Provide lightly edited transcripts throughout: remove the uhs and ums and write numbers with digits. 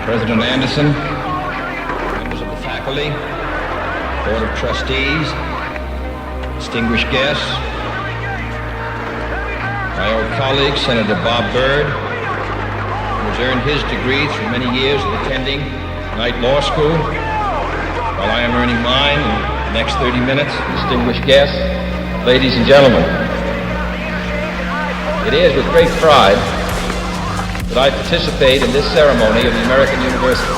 President Anderson, members of the faculty, Board of Trustees, distinguished guests, my old colleague, Senator Bob Byrd, who has earned his degree through many years of attending Knight Law School, while I am earning mine in the next 30 minutes, distinguished guests, ladies and gentlemen. It is with great pride that I participate in this ceremony of the American University,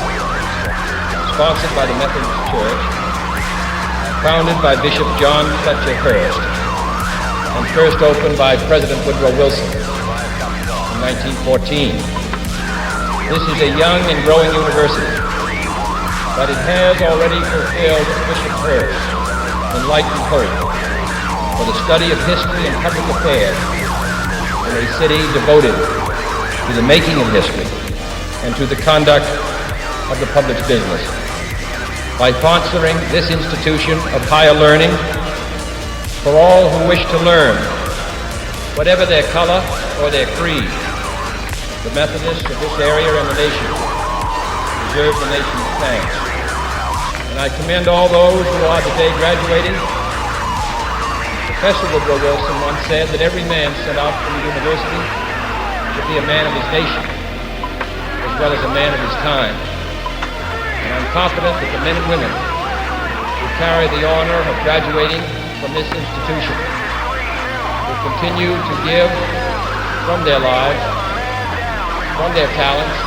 sponsored by the Methodist Church, founded by Bishop John Fletcher Hurst, and first opened by President Woodrow Wilson in 1914. This is a young and growing university, but it has already fulfilled Bishop Hurst's enlightened hope for the study of history and public affairs in a city devoted to the making of history and to the conduct of the public's business. By sponsoring this institution of higher learning for all who wish to learn, whatever their color or their creed, the Methodists of this area and the nation deserve the nation's thanks. And I commend all those who are today graduating. Professor Woodrow Wilson once said that every man sent out from the university should be a man of his nation, as well as a man of his time. And I'm confident that the men and women who carry the honor of graduating from this institution will continue to give from their lives, from their talents,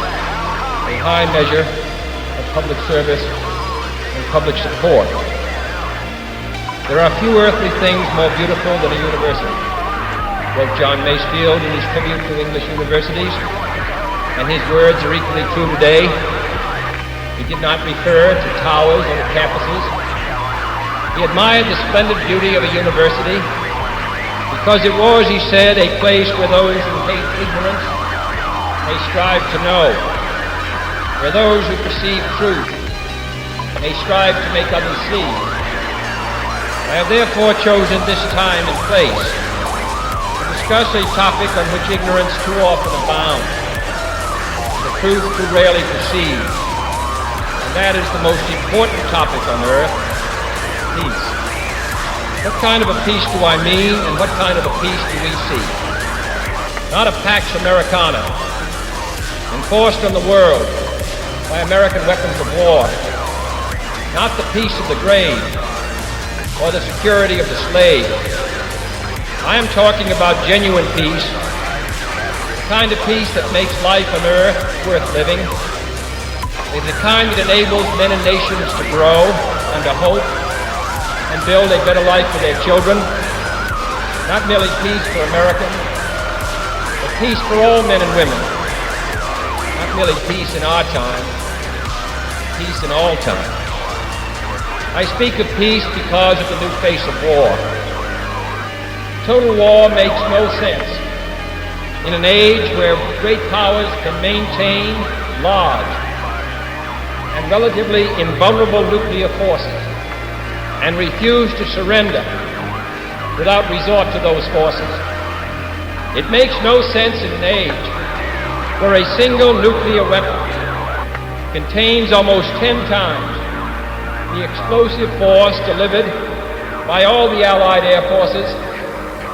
a high measure of public service and public support. There are few earthly things more beautiful than a university, wrote John Masefield in his tribute to English universities, and his words are equally true today. He did not refer to towers or to campuses. He admired the splendid beauty of a university because it was, he said, a place where those who hate ignorance may strive to know, where those who perceive truth may strive to make others see. I have therefore chosen this time and place discuss a topic on which ignorance too often abounds, the truth too rarely perceived, and that is the most important topic on earth, peace. What kind of a peace do I mean, and what kind of a peace do we seek? Not a Pax Americana, enforced on the world by American weapons of war, not the peace of the grave, or the security of the slave. I am talking about genuine peace, the kind of peace that makes life on earth worth living, the kind that enables men and nations to grow under hope and build a better life for their children. Not merely peace for Americans, but peace for all men and women. Not merely peace in our time, peace in all time. I speak of peace because of the new face of war. Total war makes no sense in an age where great powers can maintain large and relatively invulnerable nuclear forces and refuse to surrender without resort to those forces. It makes no sense in an age where a single nuclear weapon contains almost 10 times the explosive force delivered by all the Allied air forces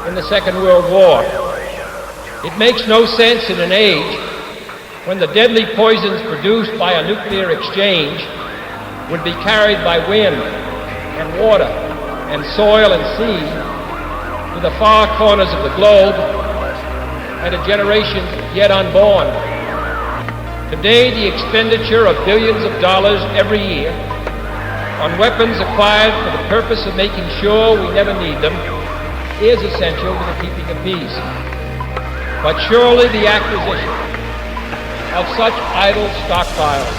in the Second World War. It makes no sense in an age when the deadly poisons produced by a nuclear exchange would be carried by wind and water and soil and sea to the far corners of the globe and to generations yet unborn. Today, the expenditure of billions of dollars every year on weapons acquired for the purpose of making sure we never need them is essential to the keeping of peace. But surely the acquisition of such idle stockpiles,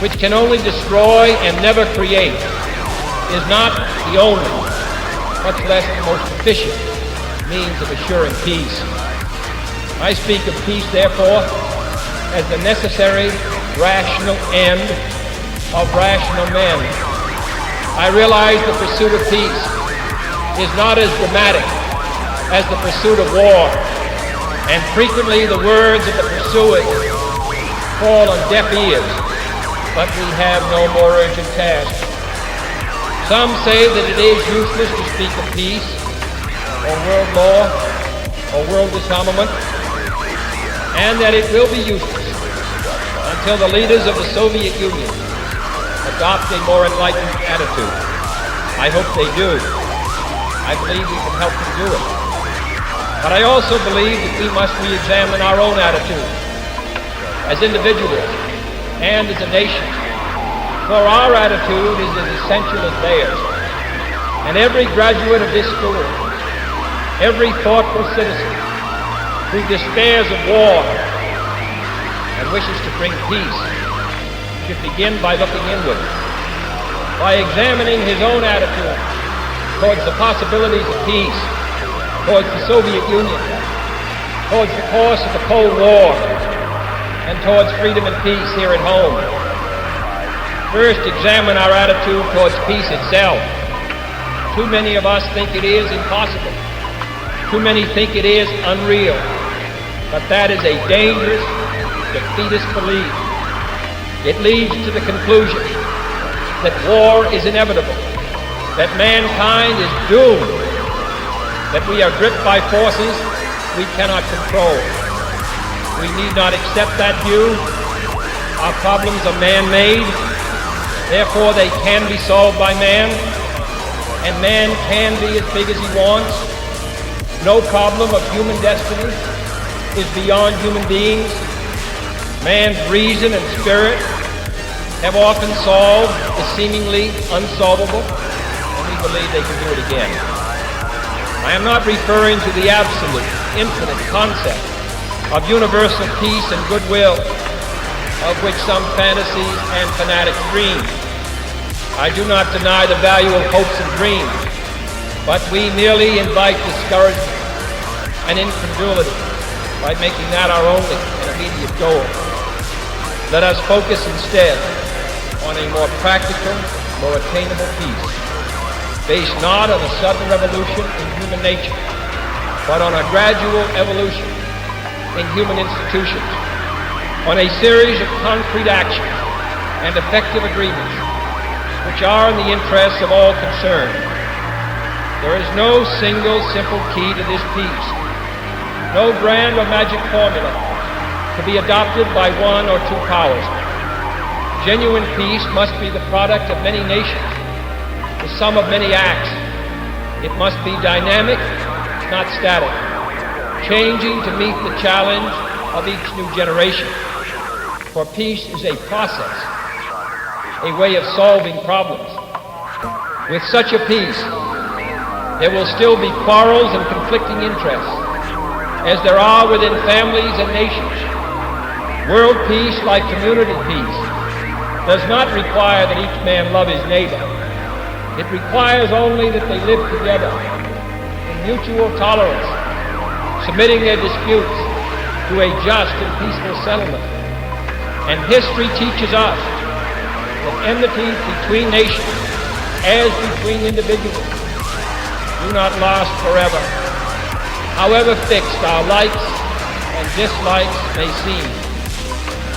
which can only destroy and never create, is not the only, much less the most efficient, means of assuring peace. I speak of peace, therefore, as the necessary, rational end of rational men. I realize the pursuit of peace is not as dramatic as the pursuit of war, and frequently the words of the pursuers fall on deaf ears, but we have no more urgent task. Some say that it is useless to speak of peace, or world law, or world disarmament, and that it will be useless until the leaders of the Soviet Union adopt a more enlightened attitude. I hope they do. I believe we can help them do it. But I also believe that we must re-examine our own attitude as individuals and as a nation. For our attitude is as essential as theirs. And every graduate of this school, every thoughtful citizen who despairs of war and wishes to bring peace should begin by looking inward, by examining his own attitude towards the possibilities of peace, towards the Soviet Union, towards the course of the Cold War, and towards freedom and peace here at home. First, examine our attitude towards peace itself. Too many of us think it is impossible. Too many think it is unreal. But that is a dangerous, defeatist belief. It leads to the conclusion that war is inevitable, that mankind is doomed, that we are gripped by forces we cannot control. We need not accept that view. Our problems are man-made, therefore they can be solved by man, and man can be as big as he wants. No problem of human destiny is beyond human beings. Man's reason and spirit have often solved the seemingly unsolvable, and we believe they can do it again. I am not referring to the absolute, infinite concept of universal peace and goodwill, of which some fantasies and fanatics dream. I do not deny the value of hopes and dreams, but we merely invite discouragement and incredulity by making that our only and immediate goal. Let us focus instead on a more practical, more attainable peace, based not on a sudden revolution in human nature, but on a gradual evolution in human institutions, on a series of concrete actions and effective agreements which are in the interests of all concerned. There is no single simple key to this peace, no grand or magic formula to be adopted by one or two powers. Genuine peace must be the product of many nations, the sum of many acts. It must be dynamic, not static, changing to meet the challenge of each new generation. For peace is a process, a way of solving problems. With such a peace, there will still be quarrels and conflicting interests, as there are within families and nations. World peace, like community peace, does not require that each man love his neighbor. It requires only that they live together in mutual tolerance, submitting their disputes to a just and peaceful settlement. And history teaches us that enmities between nations, as between individuals, do not last forever, however fixed our likes and dislikes may seem.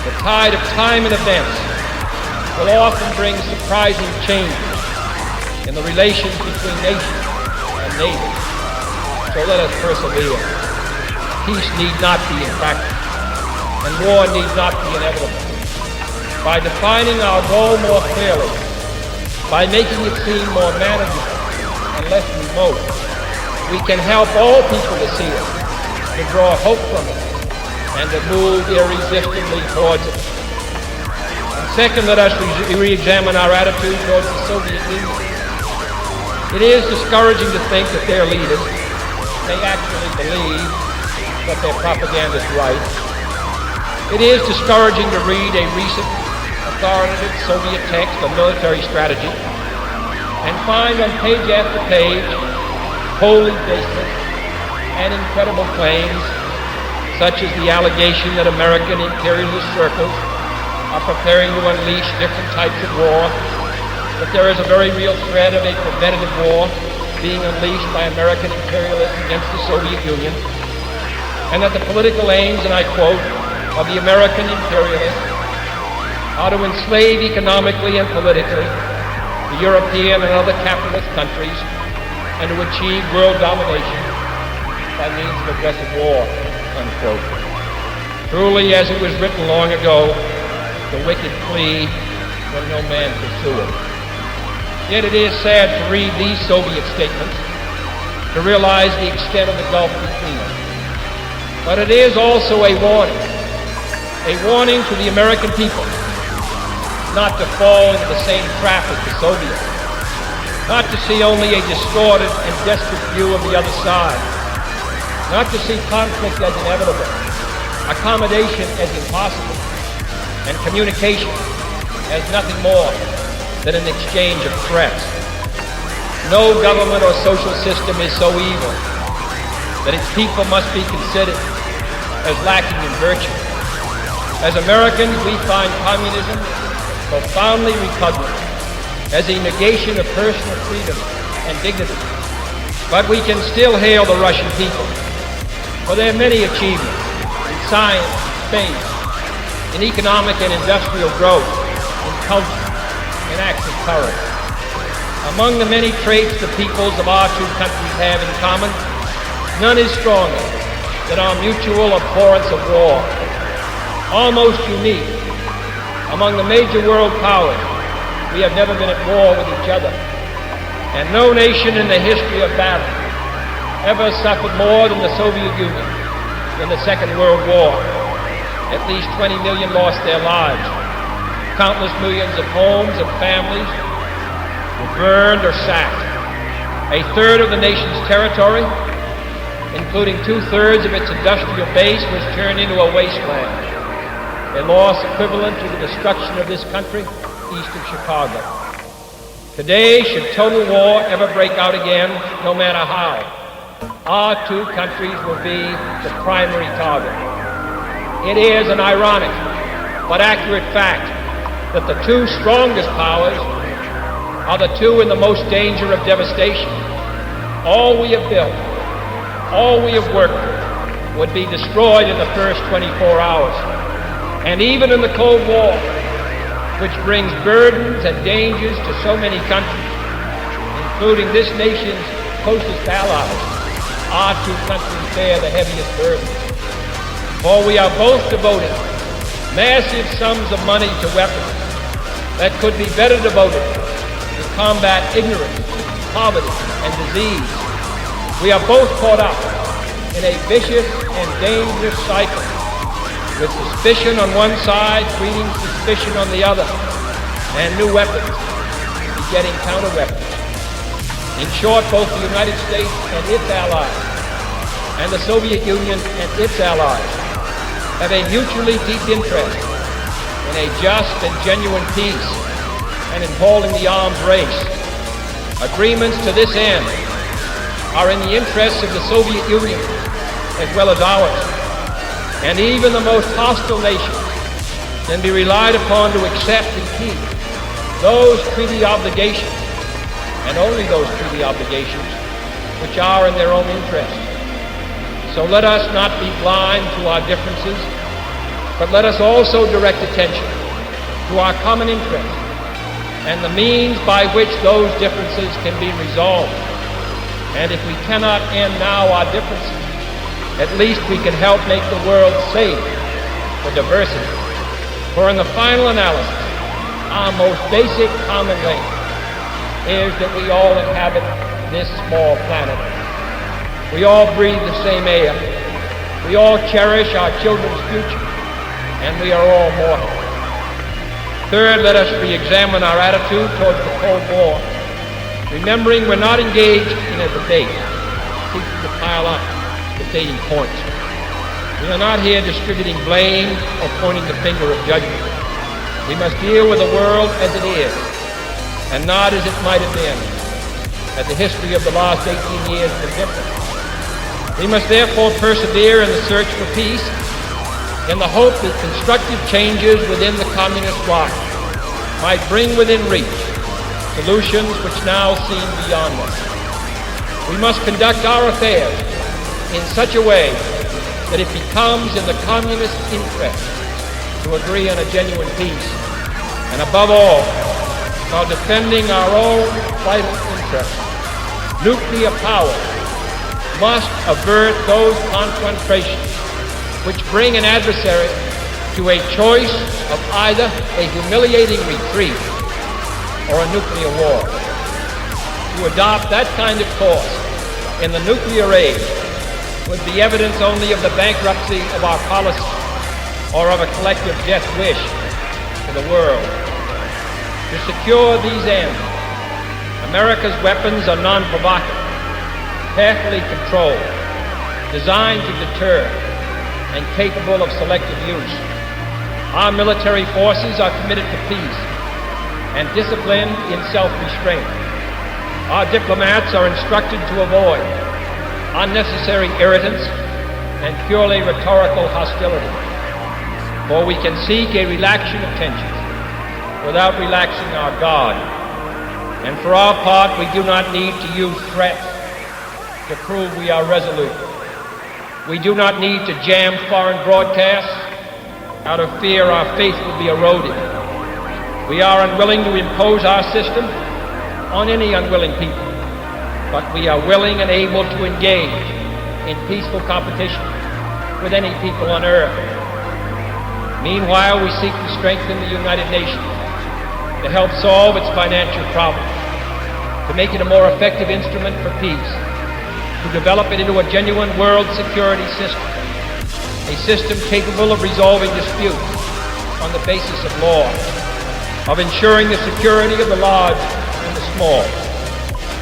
The tide of time and events will often bring surprising changes in the relations between nations and neighbors. So let us persevere. Peace need not be impractical, and war need not be inevitable. By defining our goal more clearly, by making it seem more manageable and less remote, we can help all people to see it, to draw hope from it, and to move irresistibly towards it. And second, let us re-examine our attitude towards the Soviet Union. It is discouraging to think that their leaders may actually believe that their propaganda is right. It is discouraging to read a recent authoritative Soviet text on military strategy and find on page after page wholly baseless and incredible claims, such as the allegation that American imperialist circles are preparing to unleash different types of war, that there is a very real threat of a preventative war being unleashed by American imperialists against the Soviet Union, and that the political aims, and I quote, of the American imperialists how to enslave economically and politically the European and other capitalist countries, and to achieve world domination by means of aggressive war, unquote. Truly, as it was written long ago, the wicked flee when no man pursueth. Yet it is sad to read these Soviet statements, to realize the extent of the gulf between them. But it is also a warning to the American people not to fall into the same trap as the Soviets, not to see only a distorted and desperate view of the other side, not to see conflict as inevitable, accommodation as impossible, and communication as nothing more than an exchange of threats. No government or social system is so evil that its people must be considered as lacking in virtue. As Americans, we find communism profoundly repugnant as a negation of personal freedom and dignity. But we can still hail the Russian people for their many achievements in science, space, in economic and industrial growth, in culture, in acts of courage. Among the many traits the peoples of our two countries have in common, none is stronger than our mutual abhorrence of war. Almost unique among the major world powers, we have never been at war with each other, and no nation in the history of battle ever suffered more than the Soviet Union in the Second World War. At least 20 million lost their lives. Countless millions of homes and families were burned or sacked. A third of the nation's territory, including 2/3 of its industrial base, was turned into a wasteland, a loss equivalent to the destruction of this country east of Chicago. Today, should total war ever break out again, no matter how, our two countries will be the primary target. It is an ironic but accurate fact that the two strongest powers are the two in the most danger of devastation. All we have built, all we have worked for, would be destroyed in the first 24 hours. And even in the Cold War, which brings burdens and dangers to so many countries, including this nation's closest allies, our two countries bear the heaviest burden. For we are both devoting massive sums of money to weapons that could be better devoted to combat ignorance, poverty, and disease. We are both caught up in a vicious and dangerous cycle, with suspicion on one side breeding suspicion on the other, and new weapons begetting counter-weapons. In short, both the United States and its allies, and the Soviet Union and its allies, have a mutually deep interest in a just and genuine peace and in halting the arms race. Agreements to this end are in the interests of the Soviet Union as well as ours. And even the most hostile nations can be relied upon to accept and keep those treaty obligations, and only those treaty obligations, which are in their own interest. So let us not be blind to our differences, but let us also direct attention to our common interests and the means by which those differences can be resolved. And if we cannot end now our differences, at least we can help make the world safe for diversity. For in the final analysis, our most basic common link is that we all inhabit this small planet. We all breathe the same air. We all cherish our children's future, and we are all mortal. Third, let us re-examine our attitude towards the Cold War, remembering we're not engaged in a debate, seeking to pile up debating points. We are not here distributing blame or pointing the finger of judgment. We must deal with the world as it is, and not as it might have been, as the history of the last 18 years has been different. We must therefore persevere in the search for peace, in the hope that constructive changes within the communist bloc might bring within reach solutions which now seem beyond us. We must conduct our affairs in such a way that it becomes in the communist interest to agree on a genuine peace, and above all, while defending our own vital interests, nuclear power must avert those confrontations which bring an adversary to a choice of either a humiliating retreat or a nuclear war. To adopt that kind of course in the nuclear age would be evidence only of the bankruptcy of our policy or of a collective death wish for the world. To secure these ends, America's weapons are non-provocative, carefully controlled, designed to deter, and capable of selective use. Our military forces are committed to peace and disciplined in self-restraint. Our diplomats are instructed to avoid unnecessary irritants and purely rhetorical hostility, for we can seek a relaxation of tensions without relaxing our guard. And for our part, we do not need to use threats to prove we are resolute. We do not need to jam foreign broadcasts out of fear our faith will be eroded. We are unwilling to impose our system on any unwilling people, but we are willing and able to engage in peaceful competition with any people on earth. Meanwhile, we seek to strengthen the United Nations to help solve its financial problems, to make it a more effective instrument for peace, to develop it into a genuine world security system, a system capable of resolving disputes on the basis of law, of ensuring the security of the large and the small,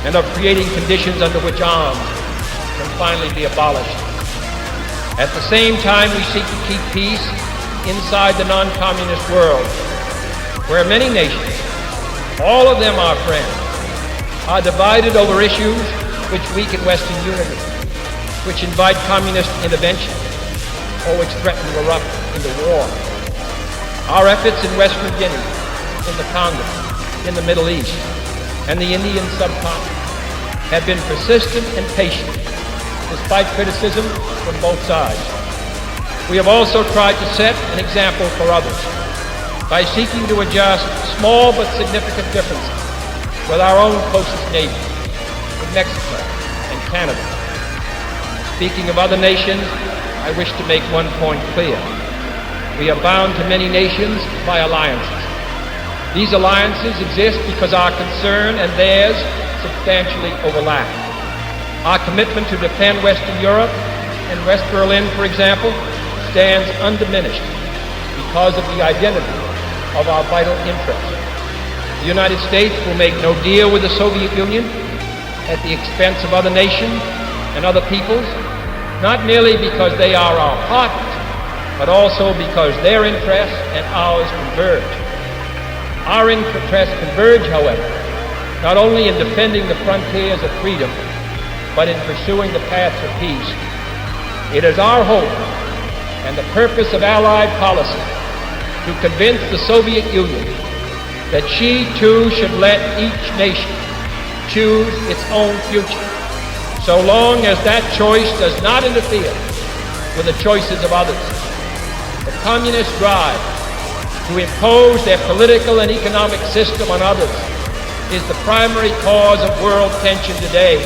and of creating conditions under which arms can finally be abolished. At the same time, we seek to keep peace inside the non-communist world, where many nations, all of them our friends, are divided over issues which weaken Western unity, which invite communist intervention, or which threaten to erupt into war. Our efforts in Western Guinea, in the Congo, in the Middle East, and the Indian subcontinent have been persistent and patient, despite criticism from both sides. We have also tried to set an example for others by seeking to adjust small but significant differences with our own closest neighbors, with Mexico and Canada. Speaking of other nations, I wish to make one point clear. We are bound to many nations by alliances. These alliances exist because our concern and theirs substantially overlap. Our commitment to defend Western Europe and West Berlin, for example, stands undiminished because of the identity of our vital interests. The United States will make no deal with the Soviet Union at the expense of other nations and other peoples, not merely because they are our partners, but also because their interests and ours converge. Our interests converge, however, not only in defending the frontiers of freedom, but in pursuing the paths of peace. It is our hope and the purpose of Allied policy to convince the Soviet Union that she too should let each nation choose its own future, so long as that choice does not interfere with the choices of others. The communist drive to impose their political and economic system on others is the primary cause of world tension today,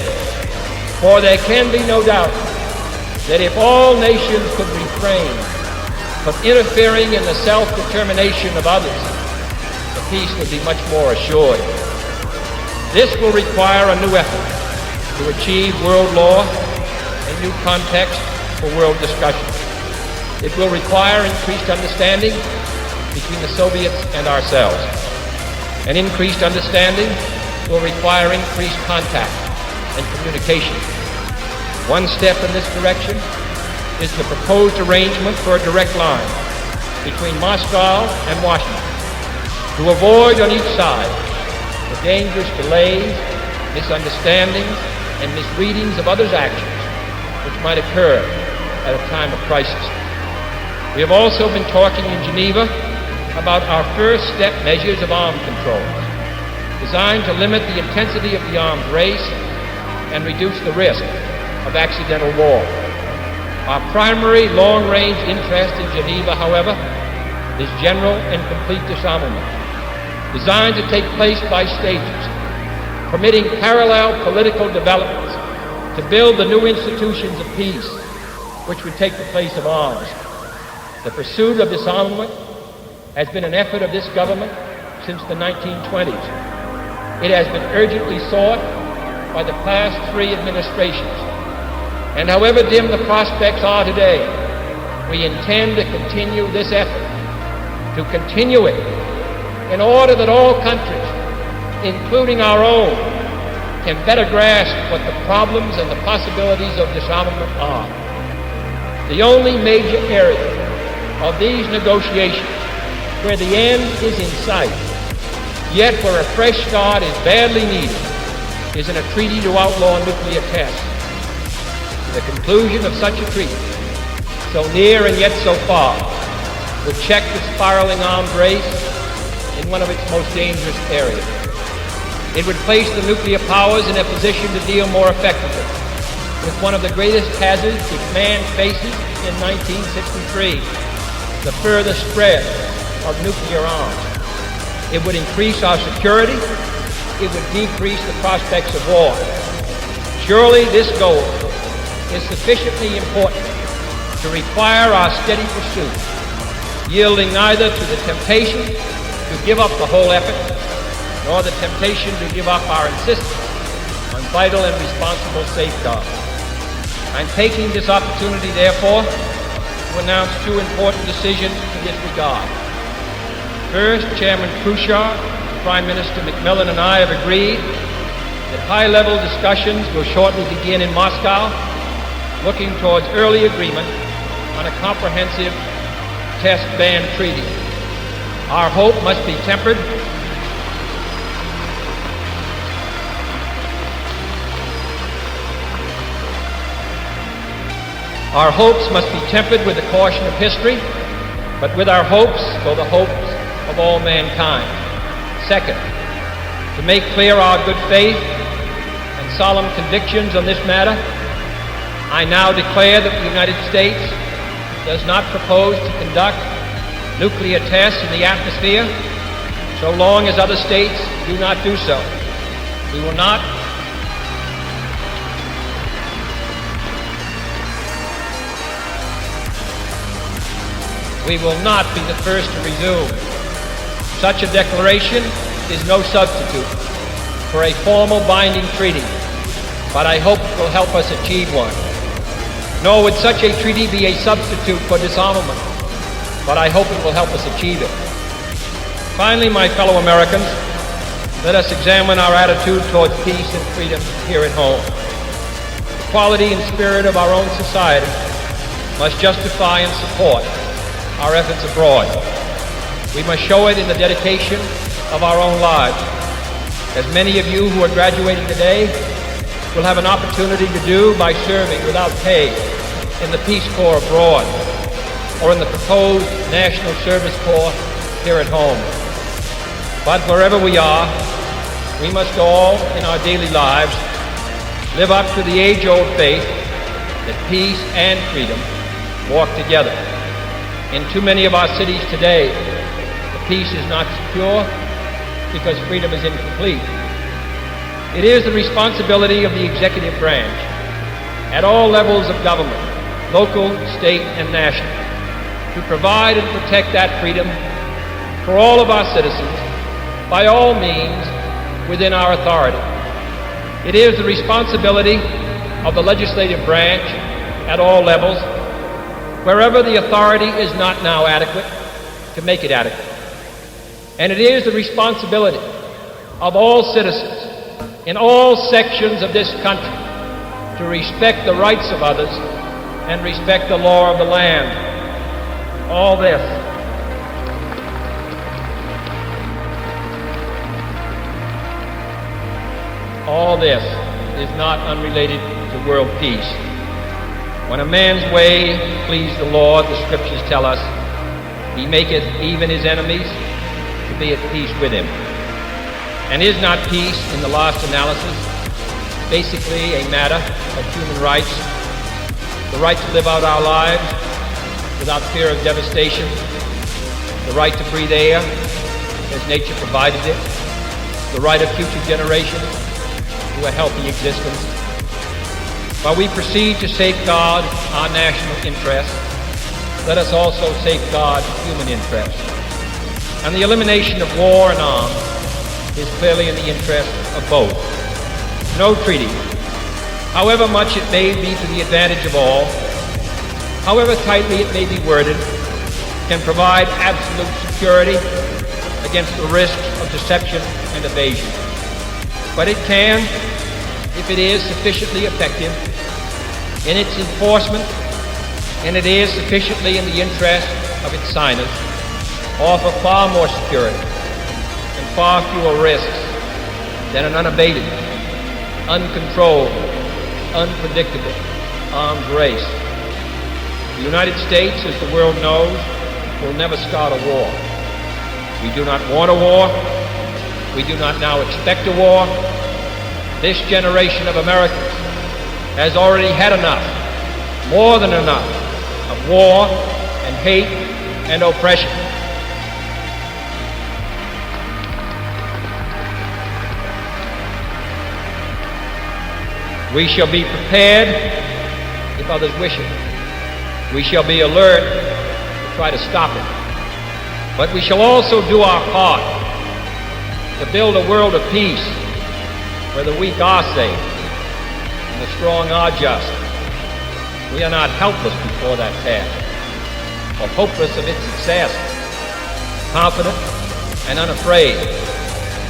for there can be no doubt that if all nations could refrain from interfering in the self-determination of others, the peace would be much more assured. This will require a new effort to achieve world law, a new context for world discussion. It will require increased understanding between the Soviets and ourselves. An increased understanding will require increased contact and communication. One step in this direction is the proposed arrangement for a direct line between Moscow and Washington to avoid on each side the dangerous delays, misunderstandings, and misreadings of others' actions which might occur at a time of crisis. We have also been talking in Geneva about our first step measures of arms control, designed to limit the intensity of the arms race and reduce the risk of accidental war. Our primary long-range interest in Geneva, however, is general and complete disarmament, designed to take place by stages, permitting parallel political developments to build the new institutions of peace, which would take the place of arms. The pursuit of disarmament has been an effort of this government since the 1920s. It has been urgently sought by the past 3 administrations. And however dim the prospects are today, we intend to continue this effort, to continue it in order that all countries, including our own, can better grasp what the problems and the possibilities of disarmament are. The only major area of these negotiations where the end is in sight, yet where a fresh start is badly needed, is in a treaty to outlaw nuclear tests. The conclusion of such a treaty, so near and yet so far, would check the spiraling arms race in one of its most dangerous areas. It would place the nuclear powers in a position to deal more effectively with one of the greatest hazards which man faces in 1963, the further spread of nuclear arms. It would increase our security. It would decrease the prospects of war. Surely this goal is sufficiently important to require our steady pursuit, yielding neither to the temptation to give up the whole effort, nor the temptation to give up our insistence on vital and responsible safeguards. I'm taking this opportunity, therefore, to announce 2 important decisions in this regard. First, Chairman Khrushchev, Prime Minister Macmillan, and I have agreed that high-level discussions will shortly begin in Moscow, looking towards early agreement on a comprehensive test ban treaty. Our hope must be tempered Our hopes must be tempered with the caution of history, but with our hopes go the hopes of all mankind. Second, to make clear our good faith and solemn convictions on this matter, I now declare that the United States does not propose to conduct nuclear tests in the atmosphere so long as other states do not do so. We will not be the first to resume. Such a declaration is no substitute for a formal binding treaty, but I hope it will help us achieve one. Nor would such a treaty be a substitute for disarmament, but I hope it will help us achieve it. Finally, my fellow Americans, let us examine our attitude towards peace and freedom here at home. The quality and spirit of our own society must justify and support our efforts abroad. We must show it in the dedication of our own lives. As many of you who are graduating today will have an opportunity to do by serving without pay in the Peace Corps abroad or in the proposed National Service Corps here at home. But wherever we are, we must all, in our daily lives, live up to the age-old faith that peace and freedom walk together. In too many of our cities today, the peace is not secure because freedom is incomplete. It is the responsibility of the executive branch at all levels of government, local, state, and national, to provide and protect that freedom for all of our citizens by all means within our authority. It is the responsibility of the legislative branch at all levels, wherever the authority is not now adequate, to make it adequate. And it is the responsibility of all citizens in all sections of this country to respect the rights of others and respect the law of the land. All this is not unrelated to world peace. When a man's way please the Lord, the scriptures tell us, he maketh even his enemies to be at peace with him. And is not peace, in the last analysis, basically a matter of human rights? The right to live out our lives without fear of devastation, the right to breathe air, as nature provided it, the right of future generations to a healthy existence. While we proceed to safeguard our national interests, let us also safeguard human interests. And the elimination of war and arms is clearly in the interest of both. No treaty, however much it may be to the advantage of all, however tightly it may be worded, can provide absolute security against the risks of deception and evasion. But it can, if it is sufficiently effective in its enforcement, and it is sufficiently in the interest of its signers, offer far more security and far fewer risks than an unabated, uncontrolled, unpredictable arms race. The United States, as the world knows, will never start a war. We do not want a war. We do not now expect a war. This generation of Americans has already had enough, more than enough, of war and hate and oppression. We shall be prepared if others wish it. We shall be alert to try to stop it. But we shall also do our part to build a world of peace where the weak are safe and the strong are just. We are not helpless before that task, or hopeless of its success. Confident and unafraid,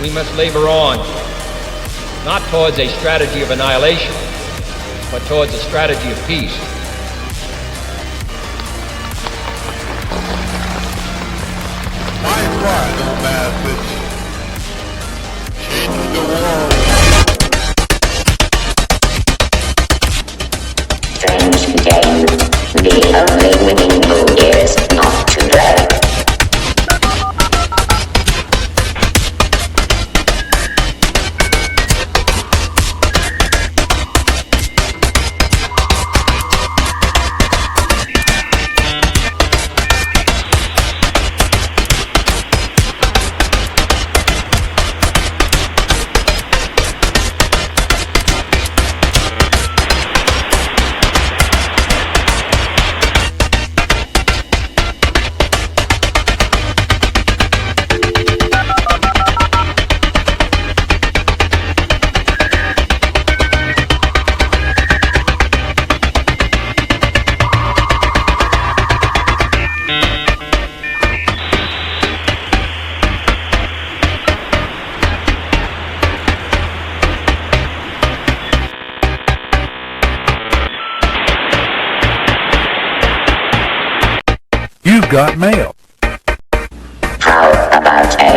we must labor on, not towards a strategy of annihilation, but towards a strategy of peace. My pride on that which changed the world. Strange game, the only winning move is not to play. You've got mail. How about a